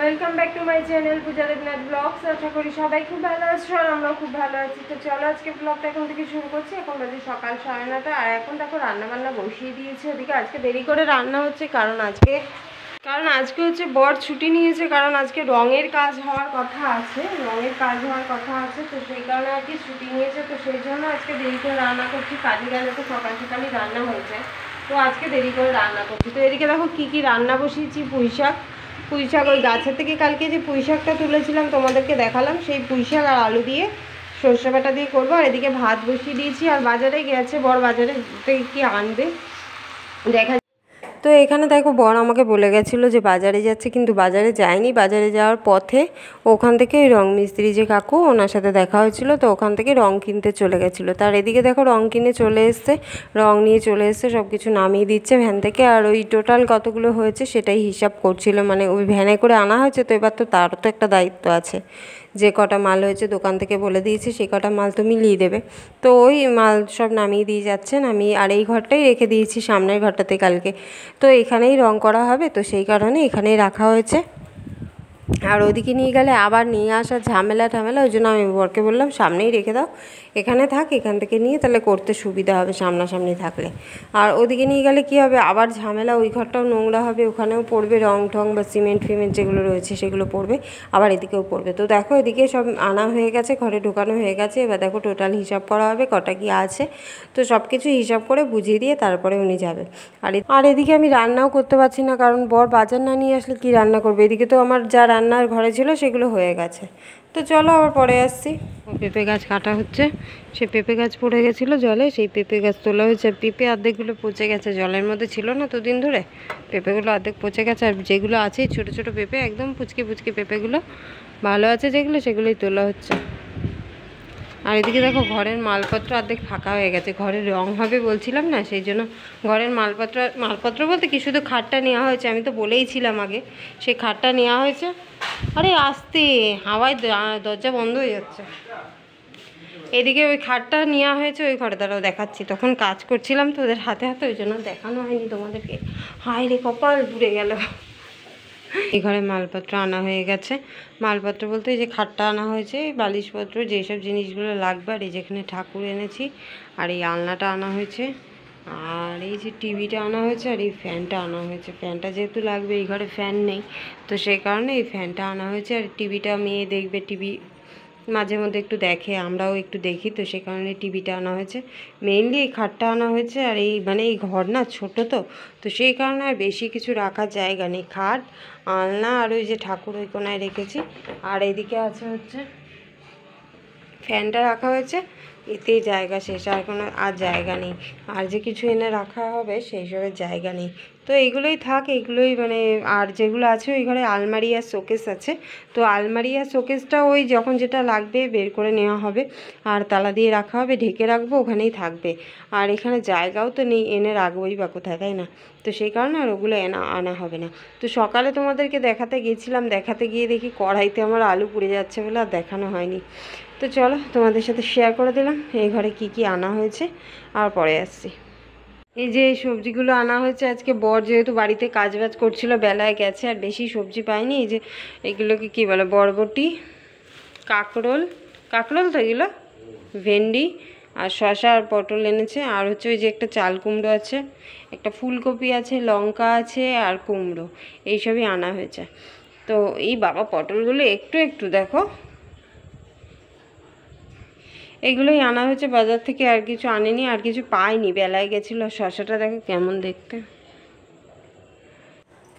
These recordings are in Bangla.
Welcome back to my channel Puja Debnath vlogs. আশা করি সবাই খুব ভালো আছো আর আমরাও খুব ভালো আছি। তো চলো আজকে ব্লগটা এখন থেকে শুরু করছি। এখন বাজে সকাল 9:30 আর এখন দেখো রান্নাবান্না বসিয়ে দিয়েছি। ওদিকে আজকে দেরি করে রান্না হচ্ছে কারণ আজকে হচ্ছে বর ছুটি নিয়েছে, কারণ আজকে রঙের কাজ হওয়ার কথা আছে, তো সেই কারণে আর কি ছুটি নিয়েছে। তো সেই জন্য আজকে দেরি করে রান্না করছি। কাজে গেলে তো সকাল সকালই রান্না হয়ে যায়, তো আজকে দেরি করে রান্না করছি। তো এদিকে দেখো কি রান্না বসিয়েছি। পুঁই শাক ওই গাছের থেকে কালকে যে পুঁই শাকটা তুলেছিলাম তোমাদেরকে দেখালাম, সেই পুঁই শাক আর আলু দিয়ে সর্ষে বাটা দিয়ে করবো। আর এদিকে ভাত বসিয়ে দিয়েছি। আর বাজারে গেছে বর, বাজারে কি আনবে দেখা। তো এখানে দেখো বর আমাকে বলে গেছিলো যে বাজারে যাচ্ছে, কিন্তু বাজারে যায়নি। বাজারে যাওয়ার পথে ওখান থেকে ওই রং মিস্ত্রি যে কাকু, ওনার সাথে দেখা হয়েছিল, তো ওখান থেকে রং কিনতে চলে গেছিলো। তার এদিকে দেখো রং কিনে চলে এসছে, রং নিয়ে চলে এসছে, সব কিছু নামিয়ে দিচ্ছে ভ্যান থেকে। আর ওই টোটাল কতগুলো হয়েছে সেটাই হিসাব করছিল, মানে ওই ভ্যানে করে আনা হয়েছে, তো এবার তো তারও তো একটা দায়িত্ব আছে। যে কটা মাল হয়েছে দোকান থেকে বলে দিয়েছে সেই কটা মাল তো মিলিয়ে দেবে। তো ওই মাল সব নামিয়ে দিয়ে যাচ্ছে, আর এই ঘরটাই রেখে দিয়েছি, সামনের ঘরটাতে কালকে তো এখানেই রং করা হবে, তো সেই কারণে এখানেই রাখা হয়েছে। আর ওদিকে নিয়ে গেলে আবার নিয়ে আসার ঝামেলা, ওই জন্য আমি বরকে বললাম সামনেই রেখে দাও, এখানে থাক, এখান থেকে নিয়ে তাহলে করতে সুবিধা হবে সামনাসামনি থাকলে। আর ওদিকে নিয়ে গেলে কি হবে, আবার ঝামেলা, ওই ঘরটাও নোংরা হবে, ওখানেও পড়বে রং ঠং বা সিমেন্ট যেগুলো রয়েছে সেগুলো পড়বে, আবার এদিকেও পড়বে। তো দেখো এদিকে সব আনা হয়ে গেছে, ঘরে ঢোকানো হয়ে গেছে। এবার দেখো টোটাল হিসাব করা হবে কটা কি আছে, তো সব কিছু হিসাব করে বুঝিয়ে দিয়ে তারপরে উনি যাবে। আর এদিকে আমি রান্নাও করতে পারছি না, কারণ বর বাজার না নিয়ে আসলে কি রান্না করবে। এদিকে তো আমার যা রান্নার ঘরে ছিল সেগুলো হয়ে গেছে। তো চলো আবার পরে আসছি। পেঁপে গাছ কাটা হচ্ছে, সে পেঁপে গাছ পড়ে গেছিলো জলে, সেই পেঁপে গাছ তোলা হয়েছে। পেঁপে অর্ধেকগুলো পচে গেছে, জলের মধ্যে ছিল না তো দিন ধরে, পেঁপেগুলো অর্ধেক পচে গেছে। আর যেগুলো আছে ছোটো ছোটো পেঁপে, একদম পুচকে পেঁপেগুলো ভালো আছে যেগুলো, সেগুলোই তোলা হচ্ছে। আর এদিকে দেখো ঘরের মালপত্র অর্ধেক ফাঁকা হয়ে গেছে, ঘরের রং হবে বলছিলাম না, সেই জন্য ঘরের মালপত্র বলতে কি শুধু খাটটা নেওয়া হয়েছে, আমি তো বলেইছিলাম আগে, সেই খাটটা নেওয়া হয়েছে। আরে আস্তে, হাওয়ায় দরজা বন্ধ হয়ে যাচ্ছে। এদিকে ওই খাটটা নেওয়া হয়েছে, ওই ঘরে দ্বারাও দেখাচ্ছি, তখন কাজ করছিলাম তো ওদের হাতে ওই জন্য দেখানো হয়নি তোমাদেরকে। হায় রে কপাল, পুড়ে গেল। এই ঘরে মালপত্র আনা হয়ে গেছে। মালপত্র বলতে এই যে খাটটা আনা হয়েছে, বালিশপত্র যেসব জিনিসগুলো লাগবে, আর এই যেখানে ঠাকুর এনেছি, আর এই আলনাটা আনা হয়েছে, আর এই যে টিভিটা আনা হয়েছে, আর এই ফ্যানটা আনা হয়েছে। ফ্যানটা যেহেতু লাগবে, এই ঘরে ফ্যান নেই, তো সেই কারণে এই ফ্যানটা আনা হয়েছে। আর টিভিটা মেয়ে দেখবে, টিভি মাঝে মধ্যে একটু দেখে, আমরাও একটু দেখি, তো সে কারণে টিভিটা আনা হয়েছে। মেইনলি এই খাটটা আনা হয়েছে। আর এই ঘর না ছোটো, তো সেই কারণে আর বেশি কিছু রাখার জায়গা নেই। খাট, আলনা, আর ওই যে ঠাকুর ওই কোনায় রেখেছি। আর এদিকে আছে হচ্ছে ফ্যানটা রাখা হয়েছে, এতেই জায়গা শেষ, আর কোনো জায়গা নেই। আর যে কিছু এনে রাখা হবে সেই সবের জায়গা নেই, তো এইগুলোই থাক, এইগুলোই আর যেগুলো আছে ওই ঘরে আলমারি আর শোকেস আছে, তো আলমারি আর শোকেসটা ওই যখন যেটা লাগবে বের করে নেওয়া হবে, আর তালা দিয়ে রাখা হবে, ঢেকে রাখবো, ওখানেই থাকবে। আর এখানে জায়গাও তো নেই, এনে রাখবোই বা কোথায়, তাই না? তো সেই কারণে আর ওগুলো আনা হবে না। তো সকালে তোমাদেরকে দেখাতে গিয়েছিলাম, দেখাতে গিয়ে দেখি কড়াইতে আমার আলু পুড়ে যাচ্ছে বলে আর দেখানো হয়নি। তো চলো তোমাদের সাথে শেয়ার করে দিলাম এই ঘরে কি আনা হয়েছে, আর পরে আসছি। এই যে এই সবজিগুলো আনা হয়েছে আজকে, বর যেহেতু বাড়িতে কাজবাজ করছিল, বেলায় গেছে, আর বেশি সবজি পাইনি। এই যে এগুলোকে কী বলে, বরবটি, কাঁকরোল তো এগুলো, ভেন্ডি, আর শসা আর পটল এনেছে। আর হচ্ছে ওই যে একটা চাল কুমড়ো আছে, একটা ফুলকপি আছে, লঙ্কা আছে, আর কুমড়ো, এইসবই আনা হয়েছে। তো এই বাবা পটলগুলো একটু দেখো, এগুলোই আনা হয়েছে বাজার থেকে, আর কিছু আনেনি, আর কিছু পাইনি, বেলায় গেছিলো। শসাটা দেখো কেমন দেখতে।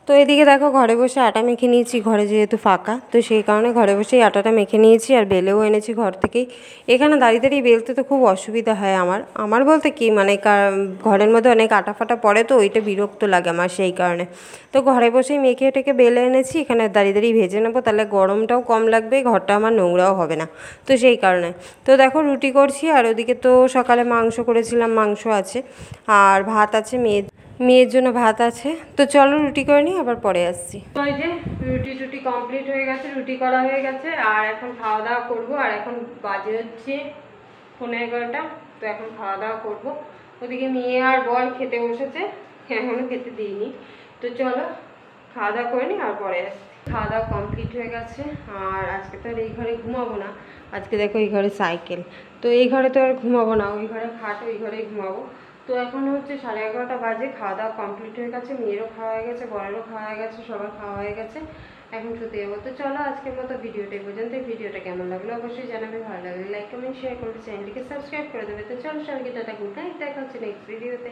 তো এদিকে দেখো ঘরে বসে আটা মেখে নিয়েছি, ঘরে যেহেতু ফাঁকা, তো সেই কারণে ঘরে বসেই আটাটা মেখে নিয়েছি, আর বেলেও এনেছি ঘর থেকেই। এখানে দাঁড়িয়ে বেলতে তো খুব অসুবিধা হয় আমার বলতে কি, ঘরের মধ্যে অনেক আটা ফাটা পড়ে, তো ওইটা বিরক্ত লাগে আমার, সেই কারণে। তো ঘরে বসেই মেখে টেকে বেলে এনেছি, এখানে দাঁড়িয়ে ভেজে নেবো, তাহলে গরমটাও কম লাগবে, ঘরটা আমার নোংরাও হবে না, তো সেই কারণে। তো দেখো রুটি করছি, আর ওদিকে তো সকালে মাংস করেছিলাম, মাংস আছে, আর ভাত আছে, মেয়ের জন্য ভাত আছে। তো চলো রুটি করে নিই, আবার পরে আসছি। ওই যে রুটি কমপ্লিট হয়ে গেছে, রুটি করা হয়ে গেছে, আর এখন খাওয়া দাওয়া করবো। আর এখন বাজে হচ্ছে 11:30, তো এখন খাওয়া দাওয়া করবো। ওদিকে মেয়ে আর বর খেতে বসেছে, এখনো খেতে দিইনি। তো চলো খাওয়া দাওয়া করে নিই, আর পরে আসছি। খাওয়া দাওয়া কমপ্লিট হয়ে গেছে। আর আজকে তো আর এই ঘরে ঘুমাবো না, আজকে দেখো এই ঘরে সাইকেল, তো এই ঘরে তো আর ঘুমাবো না, ওই ঘরে খাট, ওই ঘরেই ঘুমাবো। তো এখন হচ্ছে 11:30 বাজে, খাওয়া দাওয়া কমপ্লিট হয়ে গেছে, মেয়েরও খাওয়া হয়ে গেছে, বড়েরও খাওয়া হয়ে গেছে, সবার খাওয়া হয়ে গেছে, এখন শুতে যাবো। তো চলো আজকের মতো ভিডিওটা পর্যন্ত। ভিডিওটা কেমন লাগলো অবশ্যই জানাবে, ভালো লাগলে লাইক কমেন্ট শেয়ার করবে, চ্যানেলটিকে সাবস্ক্রাইব করে দেবে। তো চলো সবাইকে টাটা, গুড নাইট, দেখা হচ্ছে নেক্সট ভিডিওতে।